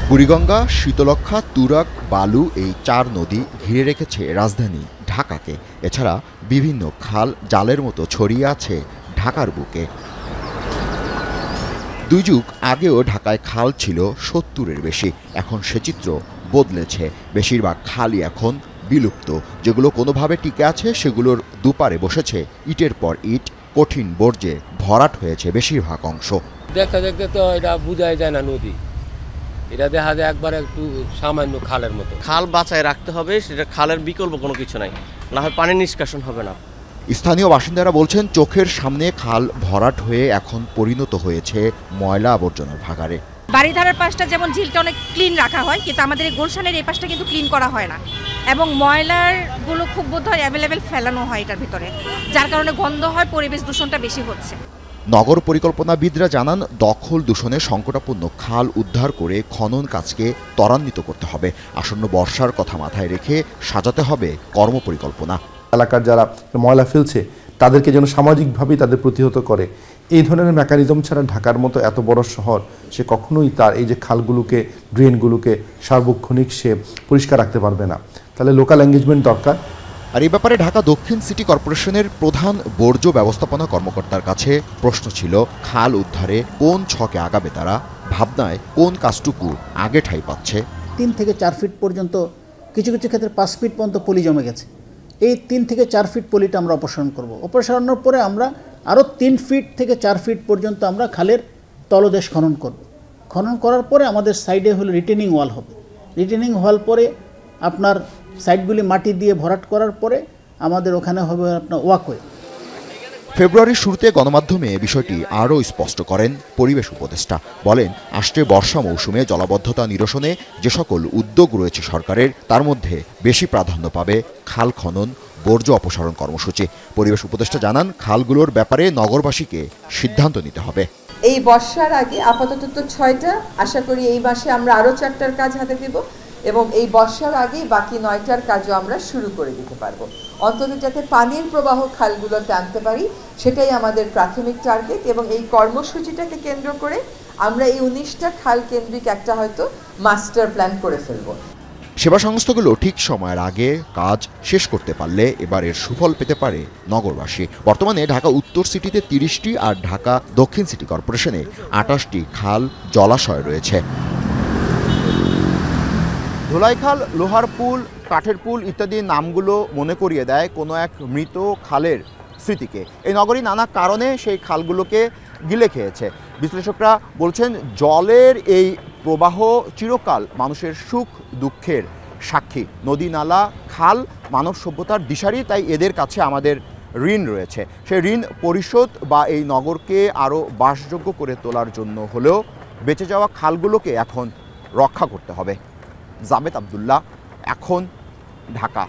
বুড়িগঙ্গা, শীতলক্ষ্যা, তুরাগ, বালু এই ৪ নদী ঘিরে রেখেছে রাজধানী ঢাকাকে। এছাড়া বিভিন্ন খাল জালের মতো ছড়িয়ে আছে ঢাকার বুকে। ২ যুগ আগেও ঢাকায় খাল ছিল ৭০-এর বেশি। এখন সে চিত্র বদলেছে। বেশিরভাগ খালই এখন বিলুপ্ত। যেগুলো কোনোভাবে টিকে আছে সেগুলোর দুপারে বসেছে ইটের পর ইট। কঠিন বর্জ্যে ভরাট হয়েছে বেশিরভাগ অংশ। দেখতে দেখতে তো এটা বোঝাই যায় না নদী, এটা দেখা যায় একবার একটু সামান্য খালের মতো। খাল বাঁচায় রাখতে হবে, সেটা খালের বিকল্প কোনো কিছু নাই, না হয় পানি নিষ্কাশন হবে না। স্থানীয় বাসিন্দারা বলছেন, চোখের সামনে খাল ভরাট হয়ে এখন পরিণত হয়েছে ময়লা আবর্জনার ভাগাড়ে। বাড়িধারার পাশটা যেমন ঝিলটা অনেক ক্লিন রাখা হয়, কিন্তু আমাদের এই গুলশানের এই পাশটা কিন্তু ক্লিন করা হয় না, এবং ময়লাগুলো খুব বোধহয় অ্যাভেলেবেল ফেলানো হয় এটার ভিতরে, যার কারণে গন্ধ হয়, পরিবেশ দূষণটা বেশি হচ্ছে। নগর পরিকল্পনাবিদরা জানান, দখল দূষণে সংকটাপন্ন খাল উদ্ধার করে খনন কাজকে ত্বরান্বিত করতে হবে। আসন্ন বর্ষার কথা মাথায় রেখে সাজাতে হবে কর্মপরিকল্পনা। এলাকার যারা ময়লা ফেলছে তাদেরকে যেন সামাজিকভাবেই তাদের প্রতিহত করে, এই ধরনের মেকানিজম ছাড়া ঢাকার মতো এত বড় শহর সে কখনোই তার এই যে খালগুলোকে, ড্রেনগুলোকে সার্বক্ষণিক সে পরিষ্কার রাখতে পারবে না। তাহলে লোকাল এঙ্গেজমেন্ট দরকার। আর এই ব্যাপারে ঢাকা দক্ষিণ সিটি কর্পোরেশনের প্রধান বর্জ্য ব্যবস্থাপনা কর্মকর্তার কাছে প্রশ্ন ছিল, খাল উদ্ধারে কোন ছকে আগাবে তারা, ভাবনায় কোন কাজটুকু আগে ঠাঁই পাচ্ছে। ৩ থেকে ৪ ফিট পর্যন্ত, কিছু কিছু ক্ষেত্রে ৫ ফিট পর্যন্ত পলি জমে গেছে। এই ৩ থেকে ৪ ফিট পলিটা আমরা অপসারণ করব। অপসারণের পরে আমরা আরও ৩ ফিট থেকে ৪ ফিট পর্যন্ত আমরা খালের তলদেশ খনন করব। খনন করার পরে আমাদের সাইডে হলো রিটেনিং ওয়াল হবে। রিটেনিং ওয়াল পরে আপনার সাইডগুলি মাটি দিয়ে ভরাট করার পরে আমাদের ওখানে হবে আপনার ওয়াকওয়ে। ফেব্রুয়ারির শুরুতে গণমাধ্যমে বিষয়টি আরও স্পষ্ট করেন পরিবেশ উপদেষ্টা। বলেন, আসছে বর্ষা মৌসুমে জলাবদ্ধতা নিরসনে যে সকল উদ্যোগ রয়েছে সরকারের, তার মধ্যে বেশি প্রাধান্য পাবে খাল খনন, বর্জ্য অপসারণ কর্মসূচি। পরিবেশ উপদেষ্টা জানান, খালগুলোর ব্যাপারে নগরবাসীকে সিদ্ধান্ত নিতে হবে। এই বর্ষার আগে আপাতত তো 6টা, আশা করি এই মাসে আমরা আরও 4টার কাজ হাতে দেব, এবং এই বর্ষার আগেই বাকি 9টার কাজও আমরা শুরু করে দিতে পারবো। অন্তত যাতে পানির প্রবাহ খালগুলোতে আনতে পারি, সেটাই আমাদের প্রাথমিক টার্গেট। এবং এই কর্মসূচিটাকে কেন্দ্র করে আমরা এই 19টা খাল কেন্দ্রিক একটা হয়তো মাস্টার প্ল্যান করে ফেলবো। সেবা সংস্থাগুলো ঠিক সময়ের আগে কাজ শেষ করতে পারলে এবার এর সুফল পেতে পারে নগরবাসী। বর্তমানে ঢাকা উত্তর সিটিতে 30টি আর ঢাকা দক্ষিণ সিটি কর্পোরেশনে 28টি খাল জলাশয় রয়েছে। ধোলাইখাল, লোহার পুল, কাঠের পুল ইত্যাদি নামগুলো মনে করিয়ে দেয় কোনো এক মৃত খালের স্মৃতিকে। এই নগরী নানা কারণে সেই খালগুলোকে গিলে খেয়েছে। বিশ্লেষকরা বলছেন, জলের এই প্রবাহ চিরকাল মানুষের সুখ দুঃখের সাক্ষী। নদী, নালা, খাল মানব সভ্যতার দিশারি, তাই এদের কাছে আমাদের ঋণ রয়েছে। সেই ঋণ পরিশোধ বা এই নগরকে আরও বাসযোগ্য করে তোলার জন্য হলেও বেঁচে যাওয়া খালগুলোকে এখন রক্ষা করতে হবে। জাবেদ আবদুল্লাহ, এখন, ঢাকা।